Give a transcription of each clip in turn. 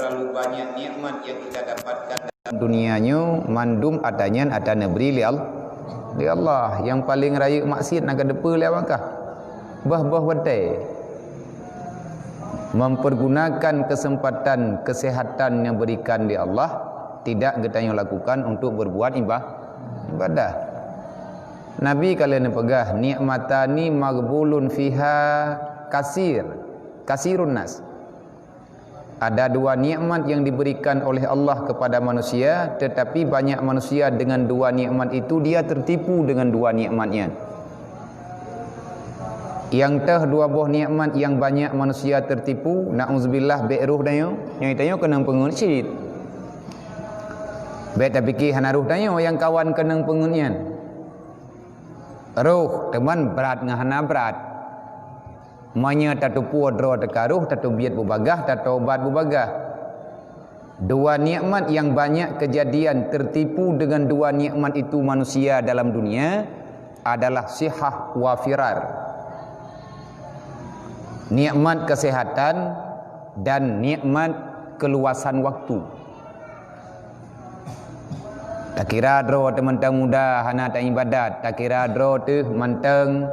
terlalu banyak nikmat yang kita dapatkan dalam dunianya mandum adanya ada negeri li Allah. Yang paling raya maksiat nak depa li apakah? Bah-bah wadai. Mempergunakan kesempatan kesehatan yang berikan di Allah tidak kita lakukan untuk berbuat ibadah. Nabi kalian pegah nikmatani maghbulun fiha kasirun nas. Ada dua nikmat yang diberikan oleh Allah kepada manusia, tetapi banyak manusia dengan dua nikmat itu dia tertipu dengan dua nikmatnya. Yang teh dua buah nikmat yang banyak manusia tertipu, na'udzubillah be'ruh dayo, yang itu kena penguncit. Baik tak fikir hana ruh dayo yang kawan kena penguncian. Ruh teman berat dengan hana berat. Manya tatu puadro tekaruh, tatu biat bubagah, tatu obat bubagah. Dua nikmat yang banyak kejadian tertipu dengan dua nikmat itu manusia dalam dunia adalah sihah wa firar. Nikmat kesehatan dan nikmat keluasan waktu. Tak kira dro teman-teman muda hana tak ibadat, tak kira dro tu manteng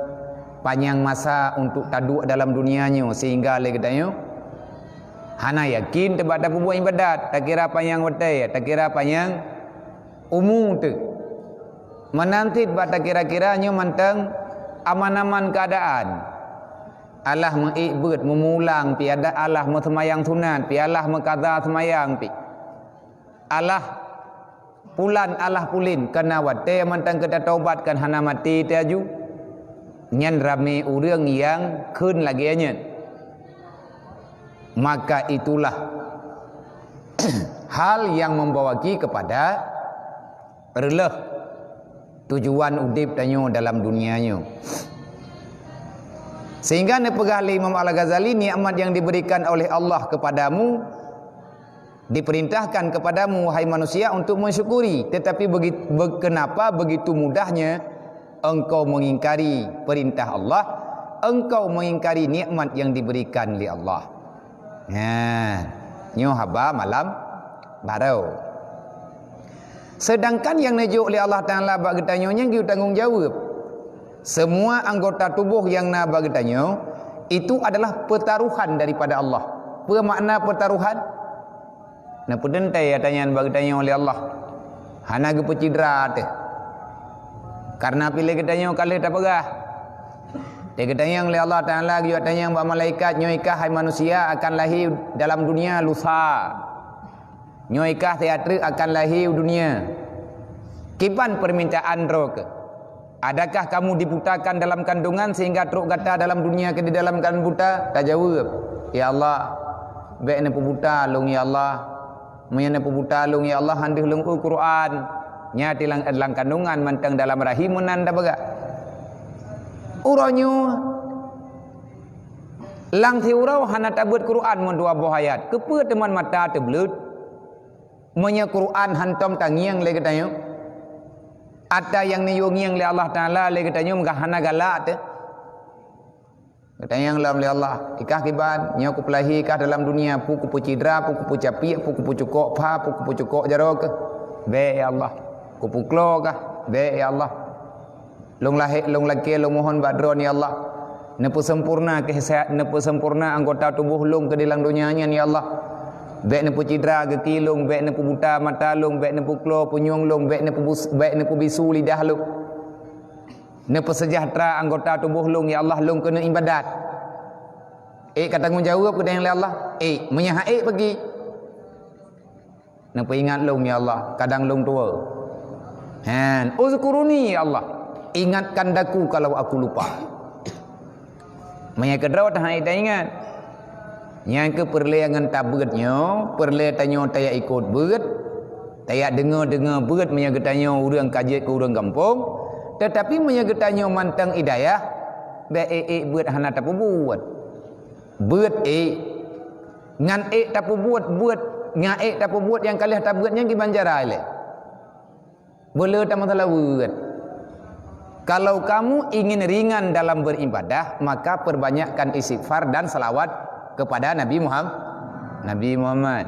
panjang masa untuk taduk dalam dunianya sehingga le katanya hana yakin tempat dapat buat ibadat, tak kira panjang watai, tak kira panjang umur tu menanti tak kira-kiranya manteng aman-aman keadaan Allah mengikbut memulang pi ada Allah semayang sunat pi Allah mengqada semayang pi Allah pulan Allah pulin kena watai manteng kita taubatkan hana mati tiaju nyan rame urang yang kun lagi nya, maka itulah hal yang membawa kita kepada releh tujuan udip tanyo dalam dunianya. Sehingga nepegah Imam Al-Ghazali nikmat yang diberikan oleh Allah kepadamu diperintahkan kepadamu wahai manusia untuk mensyukuri, tetapi kenapa begitu mudahnya engkau mengingkari perintah Allah, engkau mengingkari nikmat yang diberikan oleh Allah. Nyo haba malam baru. Sedangkan yang najuk oleh Allah Taala bagi tanyonya dia tanggungjawab. Semua anggota tubuh yang na bagi tanyo itu adalah pertaruhan daripada Allah. Apa makna pertaruhan? Na pedentai tanyaan bagi tanyo oleh Allah. Hana ge pecidra teh. Karena pilih katanya kali tak pegah. Dia katanya oleh Allah Ta'ala dia katanya buat malaikat nyoikah hai manusia akan lahir dalam dunia lusa. Nyoikah teater akan lahir dunia. Kipan permintaan roh. Adakah kamu dibutakan dalam kandungan sehingga teruk kata dalam dunia ke di dalam kandungan buta? Tak jawab. Ya Allah, baik ni buta long ya Allah. Menyana buta long ya Allah handih long Quran. Nya tilang dalam kandungan manteng dalam rahim nanda baga uranyo lang thi urau hana tabut Quran mun dua buah ayat kepe teman mata teblut menya Quran hantam tangiang le katanya ada yang niyongiang le Allah Taala le katanya mengah hana galak te katanya lam le Allah ikah kiban nya ku pelahi kah dalam dunia puku pucidra puku pucapi puku pucukok pa puku pucukok jarok be ya Allah kupuklo kah be ya Allah long lahir long laki long mohon badron ya Allah nepu sempurna kesehatan nepu sempurna anggota tubuh long ke dalam dunianya ya Allah be nepu cidra ke kilung be nepu buta mata long be nepu klo punyung long be nepu bisu lidah long nepu sejahtera anggota tubuh long ya Allah long kena ibadat kata tanggungjawab ke yang Allah menyah pergi nepu ingat long ya Allah kadang long tua uzkuruni ya Allah ingatkan daku kalau aku lupa. Maya kedra tak ingat. Yang ke perleangan tabutnya, perle tanyo taya ikut beut, taya dengar beut maya getanyo urang kajet ke urang kampung, tetapi maya getanyo mantang hidayah, be beut hana tak buat. Beut ngan tak buat ngae tak buat yang kalih tabutnya di banjara le. Boleh tak masalah buat. Kalau kamu ingin ringan dalam beribadah, maka perbanyakkan istighfar dan salawat kepada Nabi Muhammad.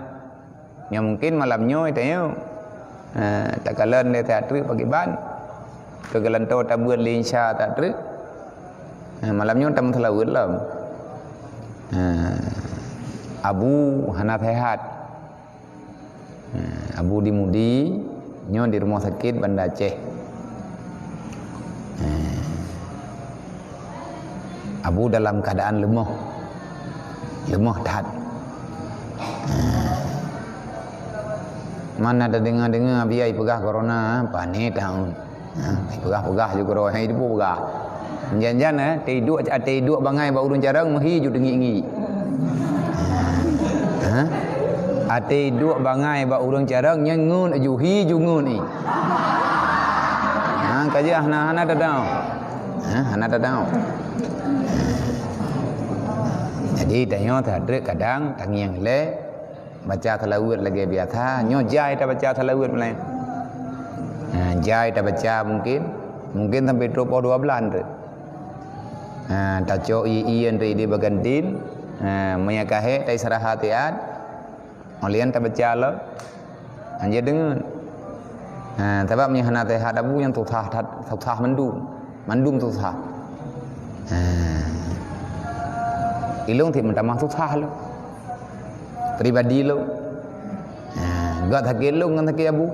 Yang mungkin malamnya itu tak kalan dia teatri pagi ban. Kagalan tau tak buat linsya teatri. Malamnya tak mentelawut lah. Abu hana sehat. Abu dimudi nyo di rumah sakit Banda Aceh. Abu dalam keadaan lemah tat. Mana ada dengar biai pegah corona panik tahun. Pegah juga roh hai itu pegah. Jangan tidur bangai bau urun jarang mehi ju dengi-dengi. Ate duk bangai ba urang jarang nyengun ajuhi jungun ni. Kaja hana dadau. Hana dadau. Jadi tanya tak kadang tangiang le baca talawud lagi biasa nyo jai tak baca talawud mulai. Jai tak baca mungkin sampai 22 bulan tu. Tak cok ian di bagantin menyakahe tai sarah hatiat. Olian tak baca lah. Anja dengar. Sebab ni hana teh hadabu yang tutah mandum tutah. Ilung ti mentamah tutah lo. Pribadi lo. Gak thakil lo ngan thakil abu.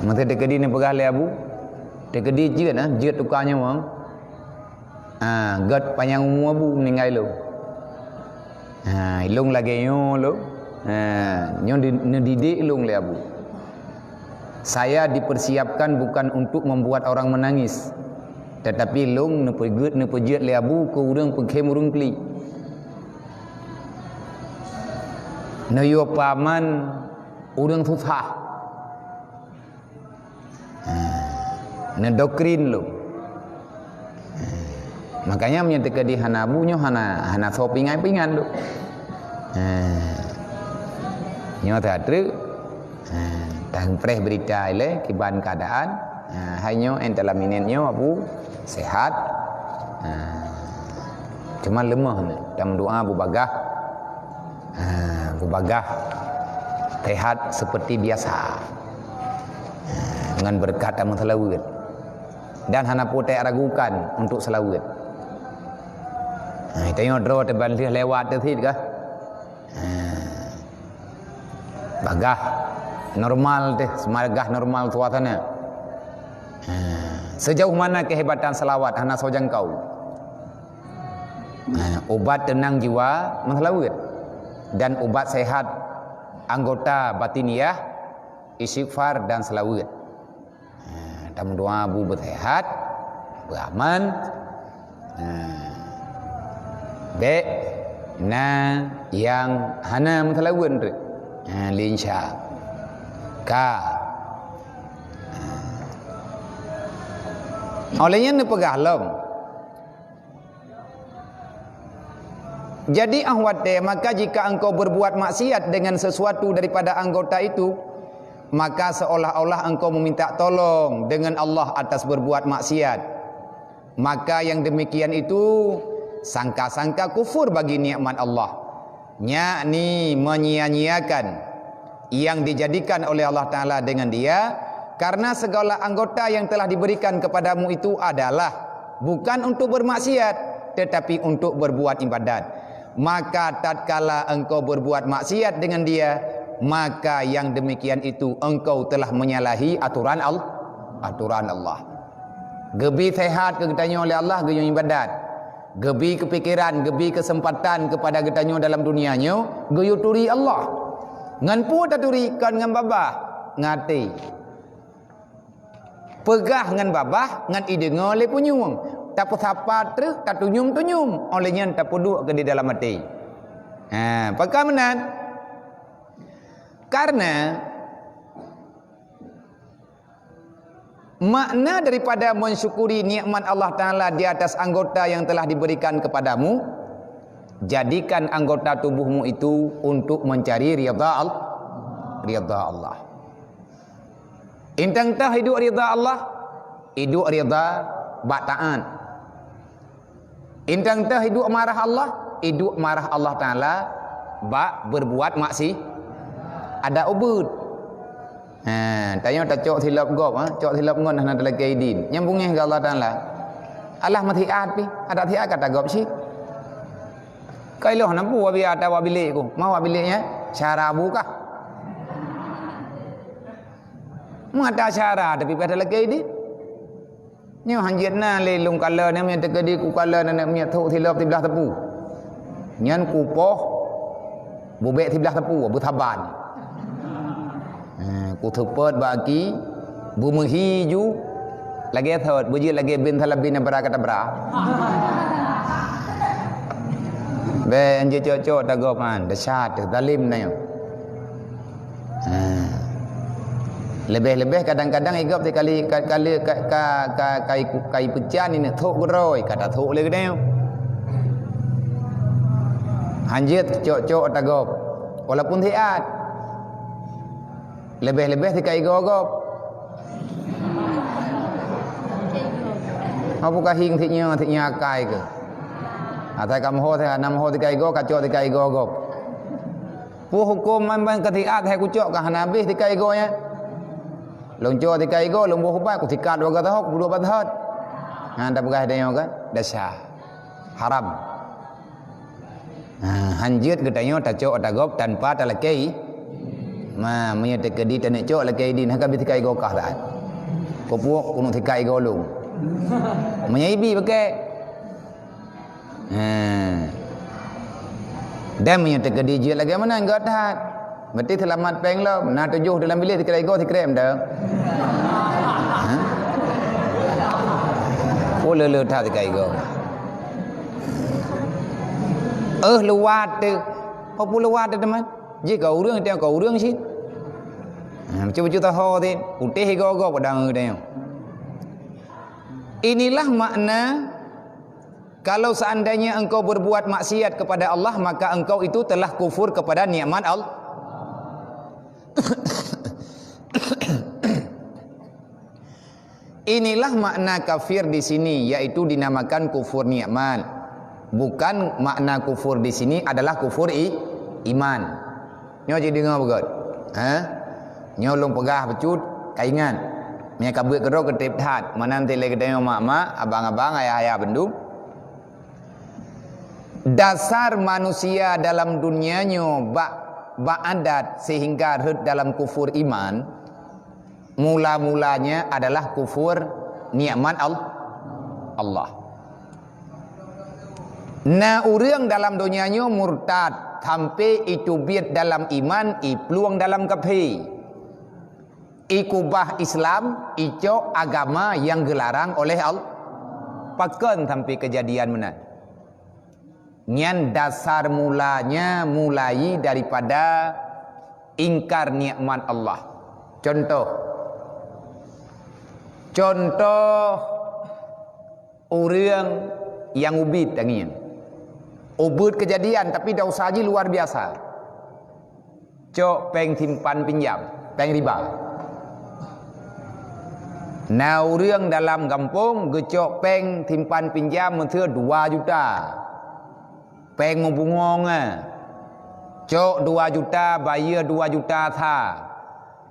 Mate dekedi ni pegah le abu. Dekedi jeut tukanya wang. Gat panjang umur abu meninggal lo. Ilung lagi nyo lo. Nyo didik ilung le abu. Saya dipersiapkan bukan untuk membuat orang menangis, tetapi ilung nepejut le abu ke urang pengkem urang kli. Nayo paman urang susah. Doktrin lo. Makanya menyatakan di hana abu nyo hana sopingan lo. Nyo tak tang preh berita ile kiban keadaan hanya dalam minitnya abu sehat, cuma lemah ni dalam doa bubagah sehat seperti biasa dengan berkat amal selawat dan hana potek ragukan untuk selawat. Tengok draw terbalik lewat tu sit kah? Bagah normal deh, semargah normal suasana. Sejauh mana kehebatan selawat hana sojang kau. Obat tenang jiwa selawat dan obat sehat anggota batiniah istighfar dan selawat. Dan doa abu bersehat, beraman. Yang hana selawat tu. Linsya olehnya ni pegah lom. Jadi ahwate, maka jika engkau berbuat maksiat dengan sesuatu daripada anggota itu, maka seolah-olah engkau meminta tolong dengan Allah atas berbuat maksiat. Maka yang demikian itu sangka-sangka kufur bagi nikmat Allah. Yakni menyia-nyiakan yang dijadikan oleh Allah Ta'ala dengan dia, karena segala anggota yang telah diberikan kepadamu itu adalah bukan untuk bermaksiat tetapi untuk berbuat ibadat. Maka tatkala engkau berbuat maksiat dengan dia, maka yang demikian itu engkau telah menyalahi aturan Allah. Gebi sehat ke ditanya oleh Allah gebi ibadat. Gebi kepikiran, gebi kesempatan kepada getanyo dalam dunianya, geyu turi Allah. Ngan pu taturi kan ngan babah ngati. Pegah ngan babah ngan ide ngole punyung. Tak sapa truk tak tunyum olehnya tak puduk ke di dalam hati. Pekamenan. Karena makna daripada mensyukuri nikmat Allah Ta'ala di atas anggota yang telah diberikan kepadamu, jadikan anggota tubuhmu itu untuk mencari ridha Allah. Intang tah hidup ridha Allah, hidup ridha ba'taan. Intang tah hidup marah Allah, hidup marah Allah Ta'ala berbuat maksi ada ubud. Tanya tak cok silap gop cok silap ngon nak dalam kaidin. Nyambungnya ke Allah Taala. Allah matiat pi, ada tiat kata gop sih. Kailoh nampu wa biar ada wa bilik ku. Mau wa biliknya cara buka. Mata cara tapi pada lagi ini. Nyo hanjitna le lung kala ne me tekedi ku kala ne me thuk silap tibelah tepu. Nyan ku poh bubek tibelah tepu bertaban. Ku thupet bagi bu menghiju lagi thot bu je lagi bin thalabin bra kata bra. Be anje cocok tak gopan dasyat zalim na yo. Lebih-lebih kadang-kadang igap kali kai pecan ini thuk geroi kata thuk le gede. Hanjit cocok tak gop walaupun tiat lebih-lebih kai gogop. Apa kahing thiknya kai ke? Atai kam ho thai nam ho tikai go kacok tikai go gop. Pu hukum man ketiat hai kucok ka hanabih tikai go nya. Long co tikai go long bo hubat ku tikat wa kata hok budu bathat. Tak pegah dia kan dasar haram. Hanjit gedanyo ta cok ta gop tanpa ta lakai. Manya tekedi ta nek cok lakai din hak bi tikai go kah dah. Ko puok kunu tikai go long. Manya ibi pakai dan punya terkedi je lagi mana enggak tahan berarti selamat peng lo nak tujuh dalam bilik tikai go tikrem dah le tha tikai go luat tu apa luat tu teman je kau urang sih cuba tahu tu putih go padang dia inilah makna. Kalau seandainya engkau berbuat maksiat kepada Allah, maka engkau itu telah kufur kepada nikmat Allah. Inilah makna kafir di sini, yaitu dinamakan kufur nikmat. Bukan makna kufur di sini adalah kufur iman. Nyo jadi dengar begot. Nyo long pegah becut kaingan. Nya kabut kero ketip that. Mana nanti lagi tengok mak-mak, abang-abang, ayah-ayah bendung. Dasar manusia dalam dunianya ba'adat sehingga hud dalam kufur iman mula-mulanya adalah kufur nikmat Allah. Nah urang dalam dunianya murtad sampai itu biat dalam iman peluang dalam kafir. Ikubah Islam ico agama yang gelarang oleh Allah. Pakan sampai kejadian mana? Nyan dasar mulanya mulai daripada ingkar nikmat Allah. Contoh orang yang ubid tangian. Ubud kejadian tapi dosa haji luar biasa. Cok peng simpan pinjam, peng riba. Nah orang dalam kampung gecok peng simpan pinjam mentua 2 juta. Peng membungong cok 2 juta bayar 2 juta tha.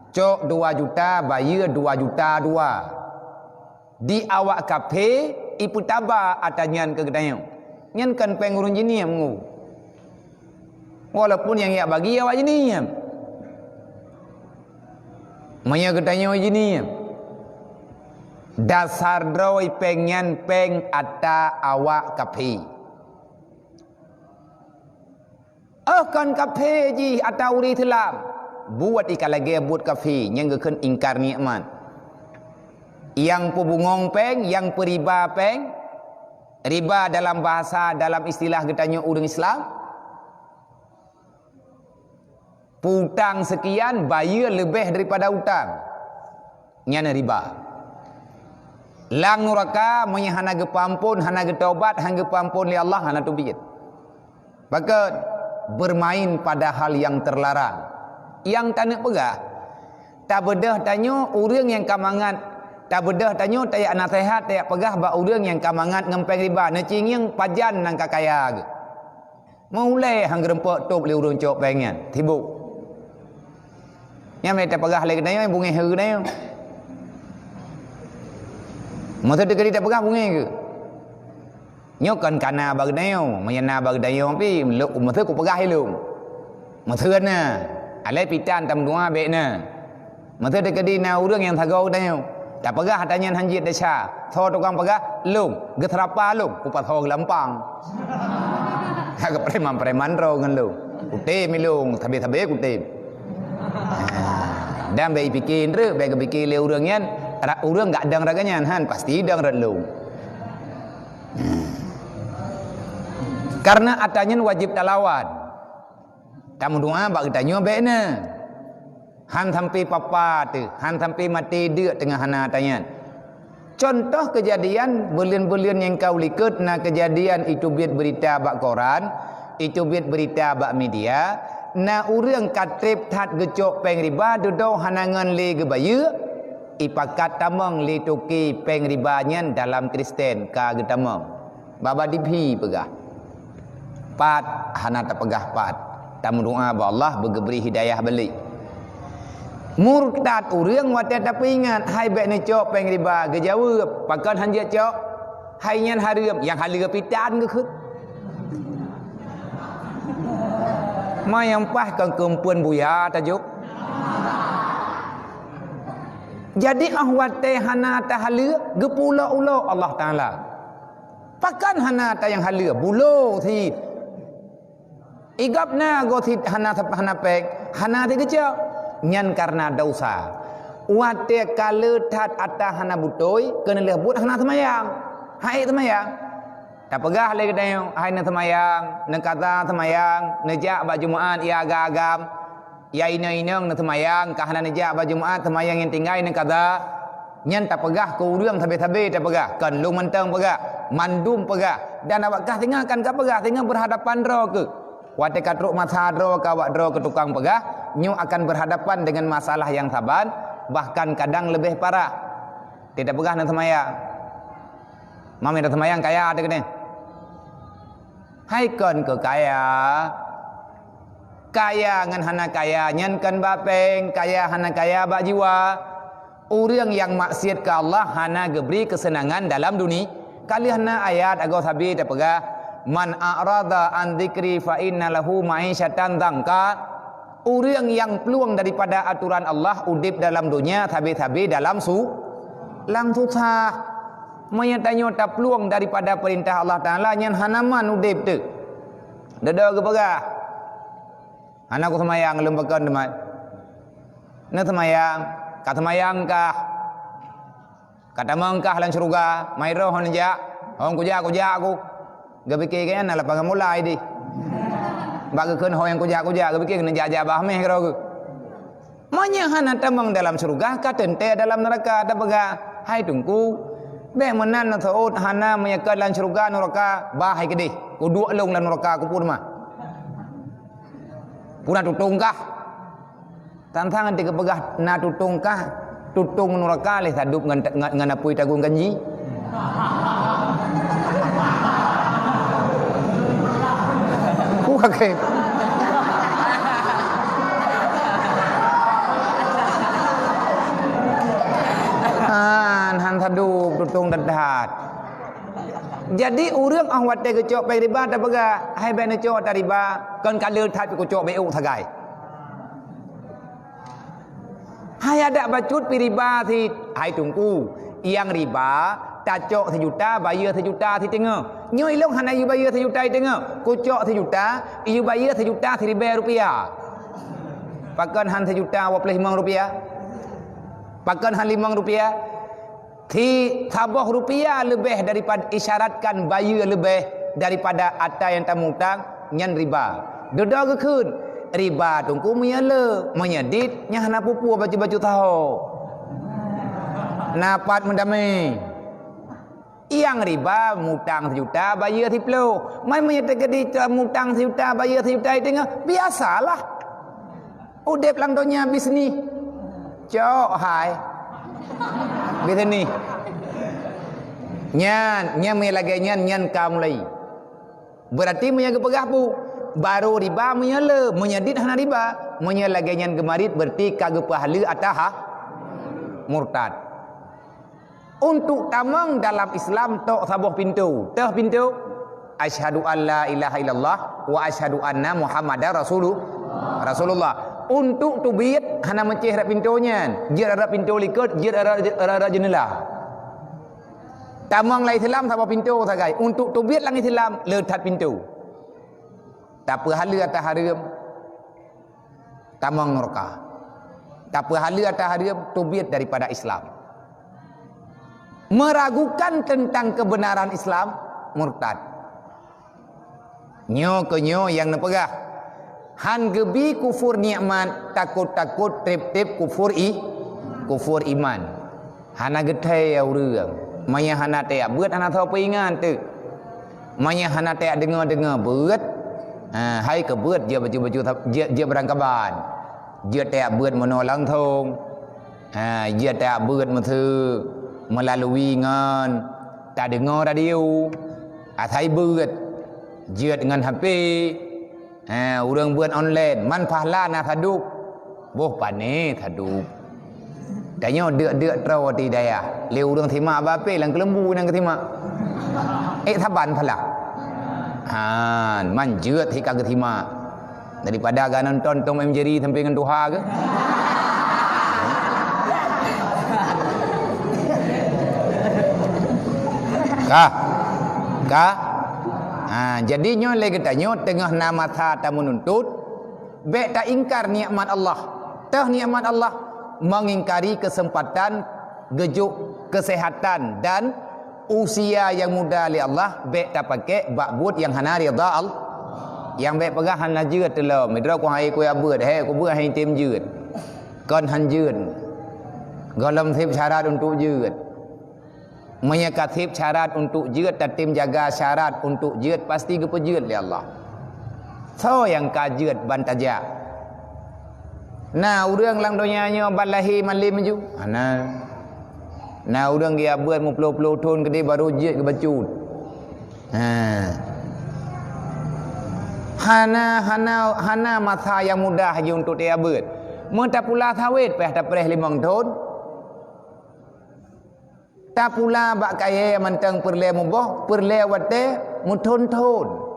Cok 2 juta bayar 2 juta 2. Di awak kafe ipu taba atanyan ke gedanya. Nyan kan peng urun jini mengu. Walaupun yang ia bagi awak jini. Maya gedanya jini. Dasar droi pengen peng ata awak kafe. Kan kafe ji atau uri telam buat ikan lagi buat kafe yang gekan ingkar nikmat yang pebungong peng yang periba peng riba dalam bahasa dalam istilah getanya orang Islam putang sekian bayar lebih daripada utang nyana riba lang nuraka menyahana gepampun hana getaubat hang gepampun li Allah hana tubiyat maka bermain pada hal yang terlarang yang tak pegah tak bedah tanya orang yang kamangat tak bedah tanya tayak nasihat tayak pegah ba orang yang kamangat ngempeng riba necing yang pajan nang kakaya Mulai hang gerempek tok le urang cok pengen. Tibuk. Nya me ta pegah le kedai yang bungai heu dai. Masa dekat tak pegah bungai ke? Nyokan kana bag dai, mayana bag dai pi lu masa ku pegah lu. Masa na. Alai pitan tam dua be na. Masa dekat di na urang yang thagau dai. Tak pegah tanya hanjit desha. Tho tukang pegah lum, getrapa lum, ku patho lampang. Agak preman-preman ro ngan lu. Kutip milung, tabe-tabe kutip. Dan baik bikin re, baik bikin le urang yan, urang gak dang raganya han, pasti dang rat lu. Karena atanya wajib talawat. Tamu doa bak tanya bekna. Han sampai papa tu, han sampai mati dia tengah hana tanya. Contoh kejadian bulan-bulan yang kau likut na kejadian itu biat berita bak koran, itu biat berita bak media, na urang katrip tat gecok peng riba duduk hanangan le gebaya, ipakat tamang le toki peng ribanya dalam Kristen ka getamang. Baba diphi pegah. Pat hana tak pegah pat. Tamu doa ba Allah bergeberi hidayah balik. Murtad urang wate tapi ingat hai bek ni cok peng riba ge jawab pakan hanja cok hai nyan hareum yang halia pitan ke khut mai yang pah kang kempuan buya tajuk jadi ahwate hana ta halia ge pula-ulo Allah Taala pakan hana ta yang halia bulo thi igapna go thi hana pek hana ti ge cok nyan karena dosa. Wate kala tat atah hana butoi kena lebut hana semayang. Hai semayang. Tak pegah le kedai hai na semayang, na kata semayang, nejak ba Jumaat ia agam. Ya ina-inang na semayang ka hana nejak ba Jumaat semayang yang tinggal na kata. Nyan tak pegah ke urang tabe-tabe tak pegah. Kan lu mentang pegah, mandum pegah. Dan awakkah tinggalkan ka pegah, tinggal berhadapan ro ke. Wate katruk masa ro ka wak ro ke tukang pegah. Nyu akan berhadapan dengan masalah yang saban, bahkan kadang lebih parah. Tidak pegah nak semayang. Mami nak semayang kaya ada kena. Hai kon ke kaya. Kaya ngan hana kaya nyan kan bapeng, kaya hana kaya bak jiwa. Urang yang maksiat ke Allah hana geberi kesenangan dalam dunia. Kali hana ayat agak sabi tak pegah. Man a'rada an dzikri fa inna lahu ma'isyatan dzanka. Urang yang peluang daripada aturan Allah udip dalam dunia tabe-tabe dalam lang susah. Menyatanya tak peluang daripada perintah Allah Taala nyan hanaman udip tu. Dada ke pegah. Anak ku semayang lembakan demat. Na semayang, ka semayang kah? Kata mangkah lan surga, mai roh nja. Hong ku ja aku. Ga fikir kan ala pangan mulai di. Bagi kun ho yang kuja ke bikin kena jajah bahmeh kero ke. Manya hana tamang dalam surga ka tente dalam neraka ada pega. Hai tungku. Be menan na thaut hana menyekat dalam surga neraka bahai kedih. Ku dua long dalam neraka ku pun mah. Puna tutungkah. Tantangan tiga pegah na tutungkah. Tutung neraka leh sadup ngan apui tagung ganji. Okay. Han sadup tutung dadat. Jadi urang ahwat te kecok pe riba ta pega hai ben cok ta riba kon kala that ku cok be u thagai. Hai ada bacut pi riba thì hai tungku yang riba ta cok 1 juta bayar 1 juta thì tengok. Nyoi long hana you bayar 1 juta tengok. Ku cok 1 juta, you bayar 1 juta 1,000 rupiah. Pakan han 1 juta 25 rupiah. Pakan han 5 rupiah. Thì tabah rupiah lebih daripada isyaratkan bayar lebih daripada atas yang tamu hutang nyan riba. Dodo ke kun riba tungku menyala menyedit nya hana pupu baju-baju tahu. Napat mendamai. Yang riba mutang 1 juta bayar 10. Mai menyatakan di mutang 1 juta bayar 1 juta tengok biasalah. Udep lang donya bisnis. Cok hai. Bisnis. Nyan me lagi nyan kam lai. Berarti menyaga pegah pu. baru riba menyala menyedit hana riba menyalaganyan gemarit berarti kagak pahala atah murtad. Untuk tamang dalam Islam tok sabuh pintu. Tah pintu asyhadu alla ilaha illallah wa asyhadu anna muhammadar rasulullah. Untuk tubit hana meceh rak pintunya. Jer ada pintu liket, jer ada jendela. Tamang lai Islam sabuh pintu sagai. Untuk tubit lang Islam letat pintu. Tak pahala atas haram. Tamang neraka. Tak pahala atas haram tubit daripada Islam. Meragukan tentang kebenaran Islam murtad. Nyo ke nyo yang nepegah. Han gebi kufur nikmat, takut-takut trip-trip kufur iman. Hana getai au reung. Maya hana tek beut hana tahu peingan tu. Maya hana tek dengar-dengar beut. Hai ke beut dia baju-baju dia berangkaban. Dia tek beut menolang thong. Dia tek beut methu melalui ngan tak dengar radio. Athai beut. Dia dengan HP. Urang buat online man pahala na thaduk boh pane thaduk tanya deuk trau ti daya le urang thima bape lang kelembu nang ketima thaban phala man jeut thi kagak thima daripada ga nonton Tom and Jerry sampai dengan Tuha ke kah jadinya lagi tanya tengah nama ta menuntut be tak ingkar nikmat Allah. Tah nikmat Allah mengingkari kesempatan gejuk kesehatan dan usia yang muda li Allah be tak pakai bakbut yang hana rida Allah. Yang be pegah hana jeut telo midra ku hai ku abeut ku beut hai tim jeut. Kon han jeut. Golom thip syarat untuk jeut. Menyekatip syarat untuk jeut dan tim jaga syarat untuk jeut pasti gepejeut oleh Allah. So yang kajeut bantaja. Nah urang lang donyanya balahi malim ju. Nah urang dia buat mu puluh-puluh tahun gede baru jeut ke bacut. Hana masa yang mudah je untuk dia buat. Mun tak pula sawit peh tak pereh 5 tahun. Tak pula bak kaya mantang perle mubah, perle wate muton-ton.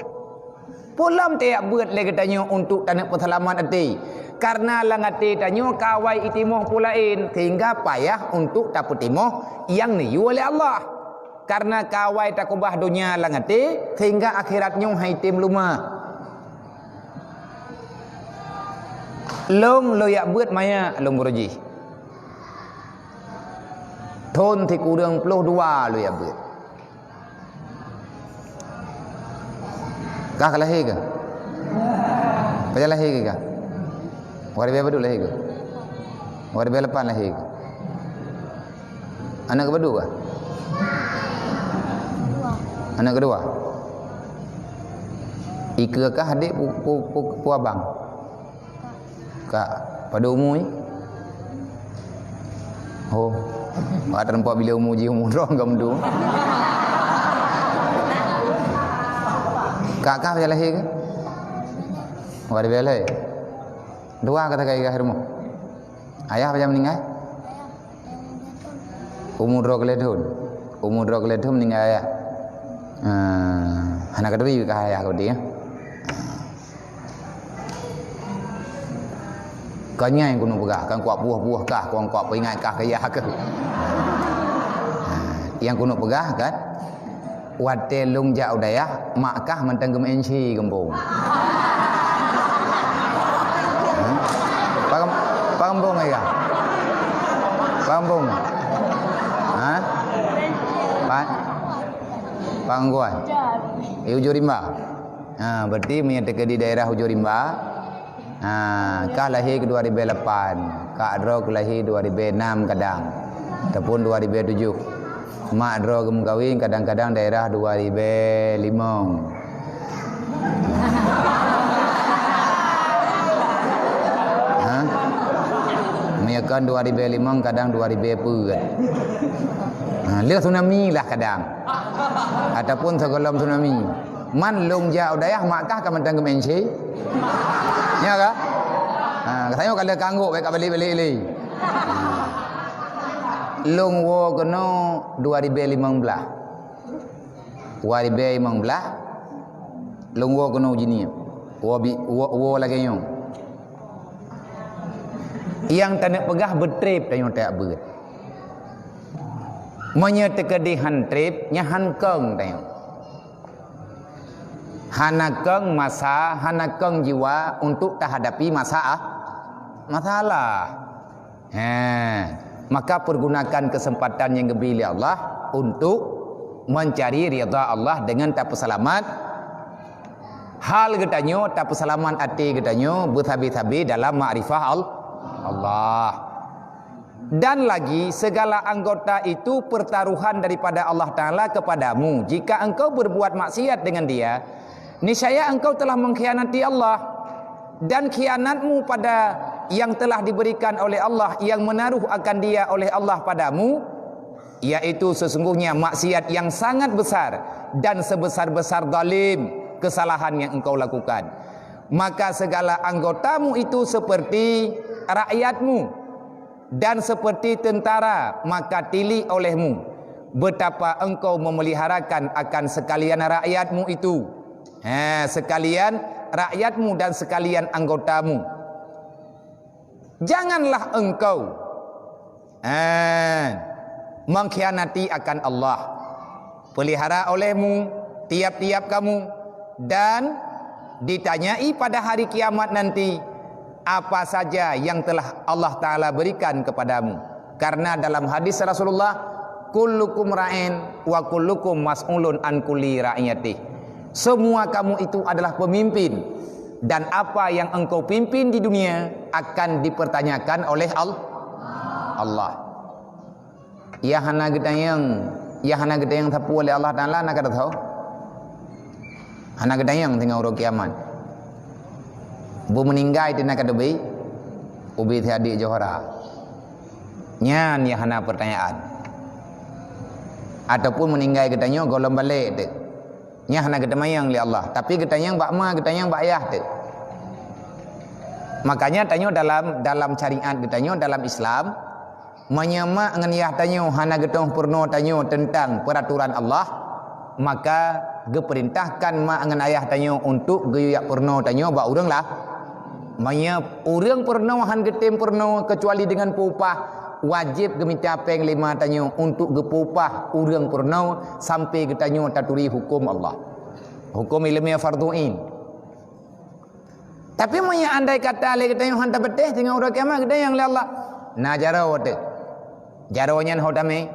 Pulam tiap buat lagi tanya untuk tanah perselamat hati. Karena lang hati tanya kawai itimoh pulain sehingga payah untuk dapat timoh yang niyu oleh Allah. Karena kawai takubah dunia lang hati sehingga akhiratnya hai tim luma. Long lo yak buat maya long beruji. Thôn thì kurang 22 lu ya beut. Kah lahir ke? Pada lahir ke? Wari be badu lahir ke? Wari be lepan lahir ke? Anak kedua ke? Anak kedua. Ika kah adik pu abang? Kak pada umur ni? Oh. Ada nampak bila umur je umur orang kamu tu. Kakak dia lahir ke? Wadi bela. Dua kata kai ke rumah. Ayah macam meninggal? Umur 2 tahun. Umur 2 tahun meninggal ayah. Anak kedua ke ayah kau dia. Kanya yang kuno pegah kan kuat buah-buah kah kuang kuat peringat kah kaya ke yang kuno pegah kan wate lung ja udaya mak kah mentang gem enci gembung pagambung ya pagambung pangguan Ujung Rimba berarti menyatakan di daerah Ujung Rimba. Kah lahir ke 2008, Kak Adro lahir 2006 kadang, ataupun 2007. Mak Adro kawin kadang-kadang daerah 2005. Meyakan 2005 kadang 2010. Lihat tsunami lah kadang, ataupun sekolah tsunami. Man long jauh dayah makkah ka mentang kemenci. Ya kah? Katanya kalau kangguk baik balik-balik ni. Long wo kena 2015. 2015 long wo kena uji ni. Wo lagi nyong. Yang tak nak pegah bertrip tanya tak ber. Menyetekedihan trip nya hankeng tanya. Hanakeng masa, hanakeng jiwa untuk tak hadapi masalah. Maka pergunakan kesempatan yang diberi oleh Allah untuk mencari ridha Allah dengan tak selamat. Hal getanyo tak selamat hati getanyo bertabi-tabi dalam makrifah Allah. Dan lagi segala anggota itu pertaruhan daripada Allah Ta'ala kepadamu. Jika engkau berbuat maksiat dengan dia, niscaya engkau telah mengkhianati Allah. Dan khianatmu pada yang telah diberikan oleh Allah, yang menaruh akan dia oleh Allah padamu, yaitu sesungguhnya maksiat yang sangat besar dan sebesar-besar zalim kesalahan yang engkau lakukan. Maka segala anggotamu itu seperti rakyatmu dan seperti tentara, maka tili olehmu betapa engkau memeliharakan akan sekalian rakyatmu itu. Sekalian rakyatmu dan sekalian anggotamu. Janganlah engkau mengkhianati akan Allah. Pelihara olehmu tiap-tiap kamu, dan ditanyai pada hari kiamat nanti apa saja yang telah Allah Ta'ala berikan kepadamu. Karena dalam hadis Rasulullah, kullukum ra'in wa kullukum mas'ulun an kulli ra'iyatih. Semua kamu itu adalah pemimpin, dan apa yang engkau pimpin di dunia akan dipertanyakan oleh Allah. Ya hana gedayang tapu oleh Allah Ta'ala nak kata tahu. Hana gedayang tengah urut kiamat. Bu meninggal itu nak debi ubi tiadik Johara. Nyan ya hana pertanyaan. Ataupun meninggal katanya golong balik tu. Nya hana ketemayang li Allah, tapi ketanyang bak ma, ketanyang bak ayah tu. Makanya tanyo dalam syariat ketanya dalam Islam menyama ngan yah tanyo hana getong purno tanyo tentang peraturan Allah, maka geperintahkan ma ngan ayah tanyo untuk geyak purno tanyo bak urang lah. Manya urang purno han getem purno kecuali dengan upah, wajib geminta peng lima tanyo untuk gepupah urang purno sampai getanyo taturi hukum Allah, hukum ilmiah fardu'in. Tapi manya andai kata le getanyo hantar beteh tengah urang kiamat gedayang le Allah na jarau te jarawnya hodame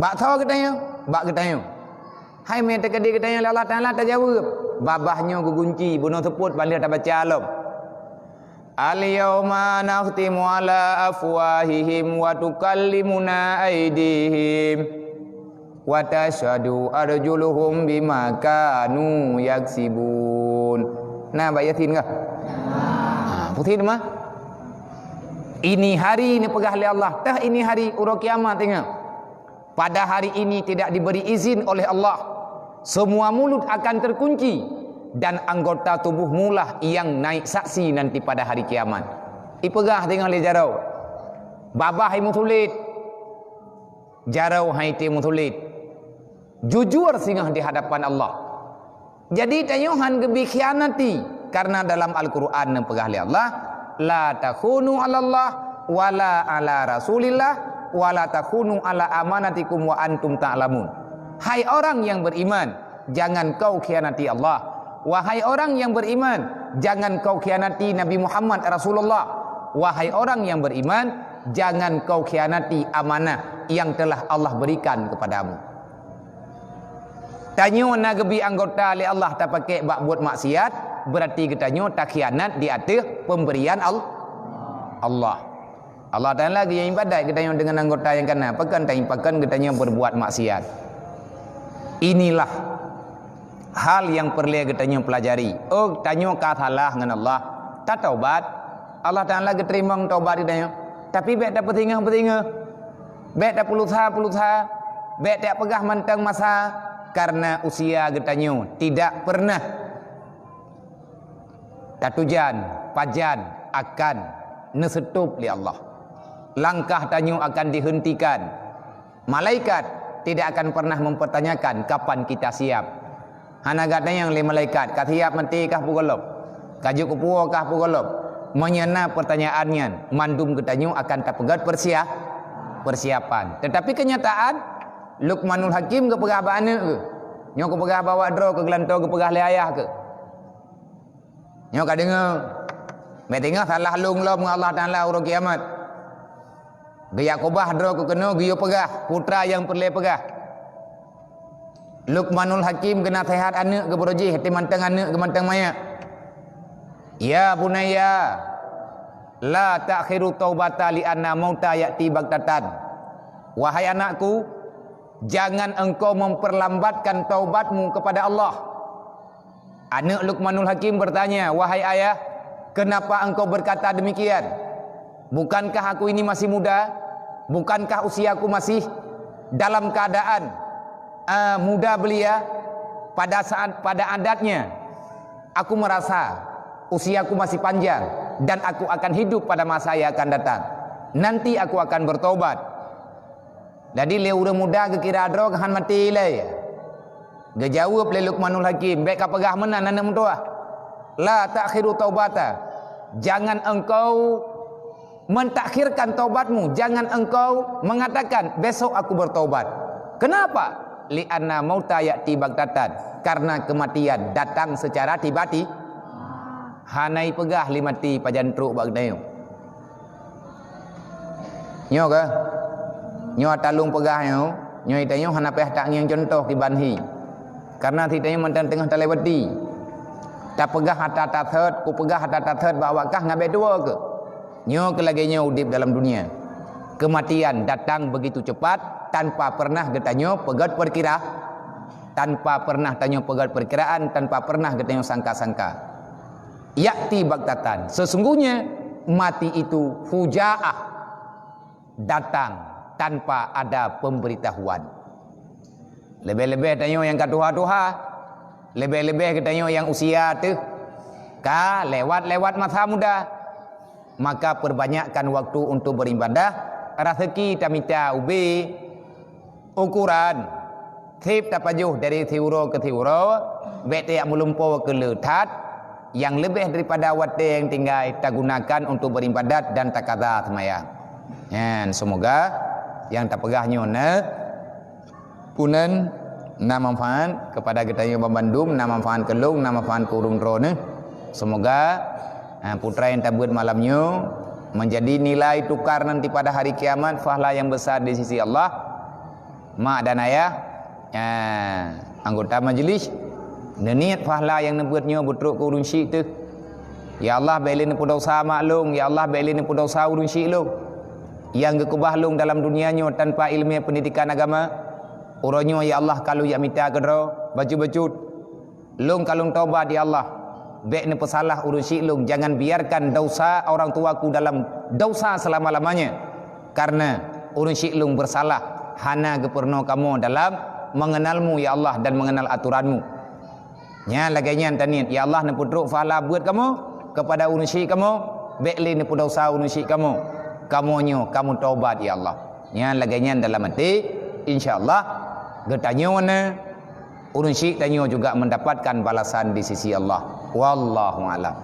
bak tahu getanyo bak getanyo hai me te kedi getanyo le Allah Taala tak jawab babahnya gugunci bunuh teput balik tak baca alam. Al-yawma nakhtimu ala afwahihim wa tukallimuna aydihim wa tashhadu arjuluhum bima kanu yaksibun. Nah, bayatin kah? Putin mah. Ini hari ini pegah oleh Allah. Tah ini hari urang kiamat tengah. Pada hari ini tidak diberi izin oleh Allah. Semua mulut akan terkunci. Dan anggota tubuh mulah yang naik saksi nanti pada hari kiamat. Ipegah tengah le jarau. Babah hai mutulit. Jarau hai te mutulit. Jujur singgah di hadapan Allah. Jadi tanyuhan gebi khianati, karena dalam Al-Qur'an pegah le Allah, la takhunu 'ala Allah wala 'ala Rasulillah wala takhunu 'ala amanatikum wa antum ta'lamun. Hai orang yang beriman, jangan kau khianati Allah. Wahai orang yang beriman, jangan kau khianati Nabi Muhammad Rasulullah. Wahai orang yang beriman, jangan kau khianati amanah yang telah Allah berikan kepadamu. Tanyo na gebi anggota li Allah tak pakai bak buat maksiat, berarti ketanyo tak khianat di atas pemberian Allah. Allah Taala lagi yang ibadat ketanyo dengan anggota yang kena, pakan ketanyo berbuat maksiat. Inilah hal yang perlu kita pelajari. Oh, tanyo katalah dengan Allah, tak taubat. Allah Taala terima taubat dia. Tapi baik tak petingah, baik tak pulutha, baik tak pegah mantang masa, karena usia getanyo tidak pernah tatujan pajan akan nesetup li Allah. Langkah tanyo akan dihentikan. Malaikat tidak akan pernah mempertanyakan kapan kita siap. Hana katanya yang li malaikat, kah siap mati kah pugolop? Kajuk kepuo kah pugolop? Menyena pertanyaannya, mandum getanyo akan tapegat persiapan. Tetapi kenyataan Luqmanul Hakim ke pegah bana ke? Nyo ke pegah bawa dro ke gelantau ke pegah le ayah ke? Nyo ka dengar. Mek tengah salah lung lom Allah Taala urang kiamat. Gaya kobah dro ke kena giyo pegah putra yang perle pegah. Luqmanul Hakim kena nasihat anak ke beroji hati mantang anak ke mantang maya. Ya bunayya la ta'khiru taubata li anna mauta ya'ti baghtatan. Wahai anakku, jangan engkau memperlambatkan taubatmu kepada Allah. Anak Luqmanul Hakim bertanya, wahai ayah, kenapa engkau berkata demikian? Bukankah aku ini masih muda? Bukankah usiaku masih dalam keadaan muda belia? Pada adatnya aku merasa usiaku masih panjang dan aku akan hidup pada masa yang akan datang. Nanti aku akan bertobat. Jadi le urang muda ke kira adro kan mati le. Gejawab le Luqmanul Hakim, baik ka pegah menan anak mentua. La ta'khiru taubata. Jangan engkau mentakhirkan taubatmu, jangan engkau mengatakan besok aku bertaubat. Kenapa? Li'anna mauta ya'ti baghtatan. Karena kematian datang secara tiba-tiba. Hanai pegah limati pajantruk bagdayo. Nyo ke? Nyo talung pegah nyo, nyo itanyo hana peh tak yang contoh di banhi. Karena titanyo mantan tengah talewati. Tak pegah hata tathet, ku pegah hata tathet bawa kah ngabe dua ke? Nyo ke lagi nyo udip dalam dunia. Kematian datang begitu cepat tanpa pernah getanyo pegat perkira, tanpa pernah tanyo pegat perkiraan, tanpa pernah getanyo sangka-sangka. Ya'ti baghtatan. Sesungguhnya mati itu fujaah, datang tanpa ada pemberitahuan. Lebih-lebih tanyo yang katuha-tuha, lebih-lebih tanyo yang usia tu ka lewat-lewat masa muda. Maka perbanyakkan waktu untuk beribadah. Rezeki tamita ubi ukuran tip tapajuh dari tiuro ke tiuro, bete yang melumpuh ke letat. Yang lebih daripada waktu yang tinggal kita gunakan untuk beribadat dan takadah semayang. Dan semoga yang tak pegahnya punan na manfaat kepada kita yang Bandung, na manfaat kelung, na manfaat ke urung drone. Semoga putra yang tabut malamnya menjadi nilai tukar nanti pada hari kiamat, pahala yang besar di sisi Allah. Mak dan ayah, anggota majlis, niat pahala yang nebutnya betruk ke urung syik tu. Ya Allah belin pu dosa maklum, ya Allah belin pu dosa urung syik lu. Yang gekubah lung dalam dunianya tanpa ilmu pendidikan agama. Uronyo ya Allah kalau ya minta kedro baju-baju lung kalung taubat ya Allah. Baik ni pesalah urung syik lung, jangan biarkan dosa orang tuaku dalam dosa selama-lamanya. Karena urung syik lung bersalah, hana geperno kamu dalam mengenalmu ya Allah dan mengenal aturanmu. Nya laganya tanian ya Allah ne putruk fahala buat kamu kepada urung syik kamu, baikli ne pu dosa urung syik kamu. Kamunyo kamu taubat ya Allah. Nya laganya dalam hati insyaallah getanyo ne urung syik tanyo juga mendapatkan balasan di sisi Allah. Wallahu a'lam.